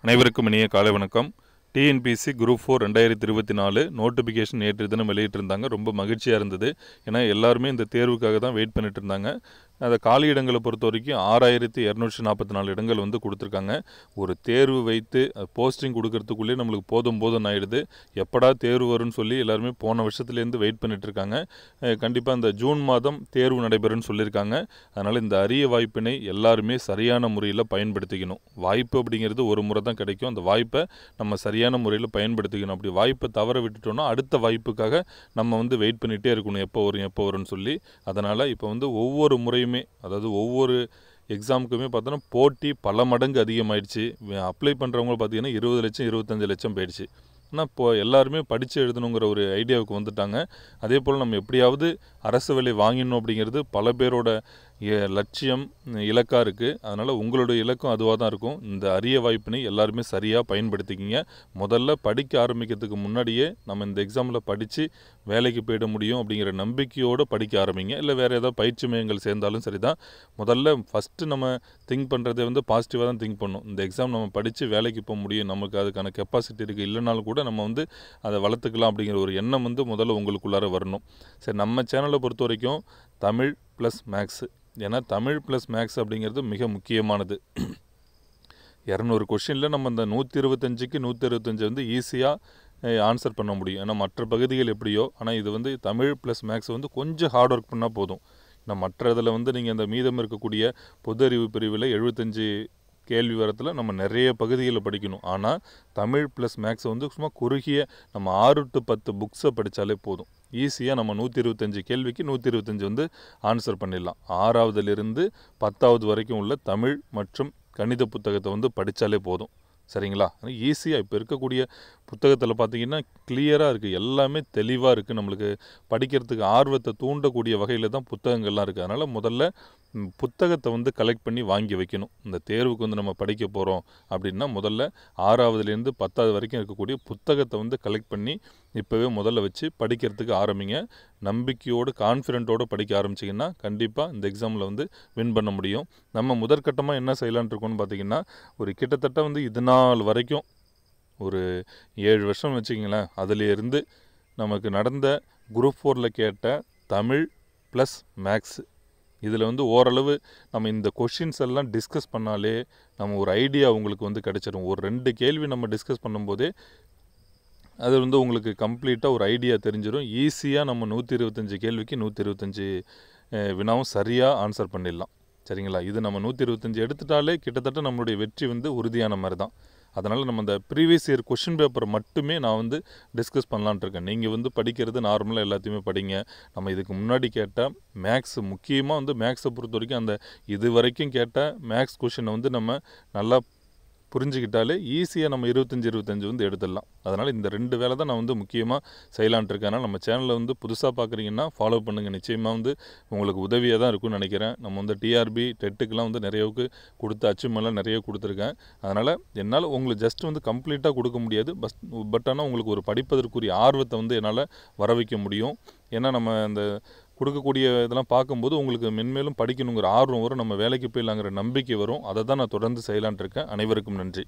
அனைவருக்கும் இனிய காலை வணக்கம். டிஎன்பிஎஸ்சி குரூப் 4 2024 நோட்டிஃபிகேஷன் நேற்று தினம் வெளியிட்டிருந்தாங்க. ரொம்ப மகிழ்ச்சியாக இருந்தது. ஏன்னா எல்லாருமே இந்த தேர்வுக்காக தான் வெயிட் பண்ணிட்டு இருந்தாங்க. அந்த காலி இடங்களை பொறுத்த வரைக்கும் 6244 இடங்கள் வந்து கொடுத்துருக்காங்க. ஒரு தேர்வு வைத்து போஸ்டிங் கொடுக்கறதுக்குள்ளே நம்மளுக்கு போதும் ஆகிடுது. எப்படா தேர்வு வரும்னு சொல்லி எல்லாருமே போன வருஷத்துலேருந்து வெயிட் பண்ணிட்டு இருக்காங்க. கண்டிப்பாக இந்த ஜூன் மாதம் தேர்வு நடைபெறும்னு சொல்லியிருக்காங்க. அதனால் இந்த அரிய வாய்ப்பினை எல்லாருமே சரியான முறையில் பயன்படுத்திக்கணும். வாய்ப்பு அப்படிங்கிறது ஒரு முறை தான் கிடைக்கும். அந்த வாய்ப்பை நம்ம சரியான முறையில் பயன்படுத்திக்கணும். அப்படி வாய்ப்பை தவற விட்டுட்டோம்னா அடுத்த வாய்ப்புக்காக நம்ம வந்து வெயிட் பண்ணிகிட்டே இருக்கணும், எப்போ வரும்னு சொல்லி. அதனால் இப்போ வந்து ஒவ்வொரு முறையுமே, அதாவது ஒவ்வொரு எக்ஸாமுக்குமே பார்த்தோன்னா போட்டி பல மடங்கு அதிகமாகிடுச்சு. அப்ளை பண்ணுறவங்க பார்த்திங்கன்னா 20 லட்சம் 25 லட்சம் போயிடுச்சு. ஆனால் இப்போது எல்லாருமே படித்து எழுதணுங்கிற ஒரு ஐடியாவுக்கு வந்துட்டாங்க. அதே போல் நம்ம எப்படியாவது அரசு வேலை வாங்கிடணும் அப்படிங்கிறது பல பேரோட லட்சியம், இலக்காக இருக்குது. அதனால் உங்களுடைய இலக்கும் அதுவாக தான் இருக்கும். இந்த அரிய வாய்ப்பினை எல்லாருமே சரியாக பயன்படுத்திக்கிங்க. முதல்ல படிக்க ஆரம்பிக்கிறதுக்கு முன்னாடியே நம்ம இந்த எக்ஸாமில் படித்து வேலைக்கு போயிட முடியும் அப்படிங்கிற நம்பிக்கையோடு படிக்க ஆரம்பிங்க. இல்லை வேறு ஏதாவது பயிற்சி மையங்கள் சேர்ந்தாலும் சரி தான். முதல்ல ஃபஸ்ட்டு நம்ம திங்க் பண்ணுறதே வந்து பாசிட்டிவாக தான் திங்க் பண்ணணும். இந்த எக்ஸாம் நம்ம படித்து வேலைக்கு போக முடியும், நமக்கு அதுக்கான கெப்பாசிட்டி இருக்குது, இல்லைனாலும் கூட நம்ம வந்து அதை வளர்த்துக்கலாம் அப்படிங்கிற ஒரு எண்ணம் வந்து முதல்ல உங்களுக்குள்ளார வரணும். சரி, நம்ம சேனலை பொறுத்த வரைக்கும் தமிழ் ப்ளஸ் மேக்ஸு, ஏன்னா தமிழ் ப்ளஸ் மேக்ஸ் அப்படிங்கிறது மிக முக்கியமானது. 200 கொஷினில் நம்ம இந்த 125க்கு 125 வந்து ஈஸியாக ஆன்சர் பண்ண முடியும். ஏன்னா மற்ற பகுதிகள் எப்படியோ, ஆனால் இது வந்து தமிழ் ப்ளஸ் மேக்ஸ் வந்து கொஞ்சம் ஹார்ட் ஒர்க் பண்ணால் போதும். ஏன்னா மற்ற இதில் வந்து நீங்கள் அந்த மீதம் இருக்கக்கூடிய பொது அறிவு பிரிவில் 75 கேள்வி வரத்தில் நம்ம நிறைய பகுதிகளில் படிக்கணும். ஆனால் தமிழ் ப்ளஸ் மேக்ஸை வந்து சும்மா குறுகிய நம்ம 6 to 10 புக்ஸை படித்தாலே போதும். ஈஸியாக நம்ம 125 கேள்விக்கு 125 வந்து ஆன்சர் பண்ணிடலாம். 6வதுலேருந்து 10வது வரைக்கும் உள்ள தமிழ் மற்றும் கணித புத்தகத்தை வந்து படித்தாலே போதும். சரிங்களா? ஈஸியாக இப்போ இருக்கக்கூடிய புத்தகத்தில் பார்த்திங்கன்னா கிளியராக இருக்குது, எல்லாமே தெளிவாக இருக்குது. நம்மளுக்கு படிக்கிறதுக்கு ஆர்வத்தை தூண்டக்கூடிய வகையில் தான் புத்தகங்கள்லாம் இருக்குது. அதனால் முதல்ல புத்தகத்தை வந்து கலெக்ட் பண்ணி வாங்கி வைக்கணும். இந்த தேர்வுக்கு வந்து நம்ம படிக்க போகிறோம் அப்படின்னா முதல்ல 6வதுலேருந்து 10வது வரைக்கும் இருக்கக்கூடிய புத்தகத்தை வந்து கலெக்ட் பண்ணி இப்போவே முதல்ல வச்சு படிக்கிறதுக்கு ஆரம்பிங்க. நம்பிக்கையோடு கான்ஃபிடென்ட்டோடு படிக்க ஆரம்பிச்சிங்கன்னா கண்டிப்பாக இந்த எக்ஸாமில் வந்து வின் பண்ண முடியும். நம்ம முதற்கட்டமாக என்ன செய்யலான் இருக்கோன்னு பார்த்திங்கன்னா, ஒரு கிட்டத்தட்ட வந்து இது நாள் வரைக்கும் ஒரு 7 வருஷம் வச்சுக்கிங்களேன், அதிலேருந்து நமக்கு நடந்த குரூப் 4ல் கேட்ட தமிழ் ப்ளஸ் மேக்ஸு, இதில் வந்து ஓரளவு நம்ம இந்த கொஷின்ஸ் எல்லாம் டிஸ்கஸ் பண்ணாலே நம்ம ஒரு ஐடியா உங்களுக்கு வந்து கிடச்சிடும். ஒரு 2 கேள்வி நம்ம டிஸ்கஸ் பண்ணும்போதே அது வந்து உங்களுக்கு கம்ப்ளீட்டாக ஒரு ஐடியா தெரிஞ்சிடும். ஈஸியாக நம்ம 125 கேள்விக்கு 125 வினாவும் சரியாக ஆன்சர் பண்ணிடலாம். சரிங்களா? இது நம்ம 125 எடுத்துட்டாலே கிட்டத்தட்ட நம்மளுடைய வெற்றி வந்து உறுதியான மாதிரி தான். அதனால் நம்ம இந்த ப்ரீவியஸ் இயர் கொஷின் பேப்பரை மட்டுமே நான் வந்து டிஸ்கஸ் பண்ணலான்ட்டு இருக்கேன். நீங்கள் வந்து படிக்கிறது நார்மலாக எல்லாத்தையுமே படிங்க. நம்ம இதுக்கு முன்னாடி கேட்ட மேக்ஸ், முக்கியமாக வந்து மேக்ஸை பொறுத்த வரைக்கும் அந்த இது வரைக்கும் கேட்ட மேக்ஸ் கொஷினை வந்து நம்ம நல்லா புரிஞ்சுக்கிட்டாலே ஈஸியாக நம்ம 25 வந்து எடுத்துடலாம். அதனால் இந்த 2 வேலை தான் நான் வந்து முக்கியமாக செய்யலான்ட்டு இருக்கேன். அதனால் நம்ம சேனலில் வந்து புதுசாக பார்க்குறீங்கன்னா ஃபாலோ பண்ணுங்கள். நிச்சயமாக வந்து உங்களுக்கு உதவியாக தான் இருக்கும்னு நினைக்கிறேன். நம்ம வந்து டிஆர்பி டெட்டுக்கெலாம் வந்து நிறையவுக்கு கொடுத்து அச்சீவ்மெண்ட்லாம் நிறைய கொடுத்துருக்கேன். அதனால் என்னால் உங்களுக்கு ஜஸ்ட் வந்து கம்ப்ளீட்டாக கொடுக்க முடியாது, பட் ஆனால் உங்களுக்கு ஒரு படிப்பதற்குரிய ஆர்வத்தை வந்து என்னால் வர வைக்க முடியும். ஏன்னா நம்ம அந்த கொடுக்கக்கூடிய இதெல்லாம் பார்க்கும்போது உங்களுக்கு மென்மேலும் படிக்கணுங்கிற ஆர்வம் வரும், நம்ம வேலைக்கு போயிடலாங்கிற நம்பிக்கை வரும். அதை தான் நான் தொடர்ந்து செய்யலான்ட்டு இருக்கேன். அனைவருக்கும் நன்றி.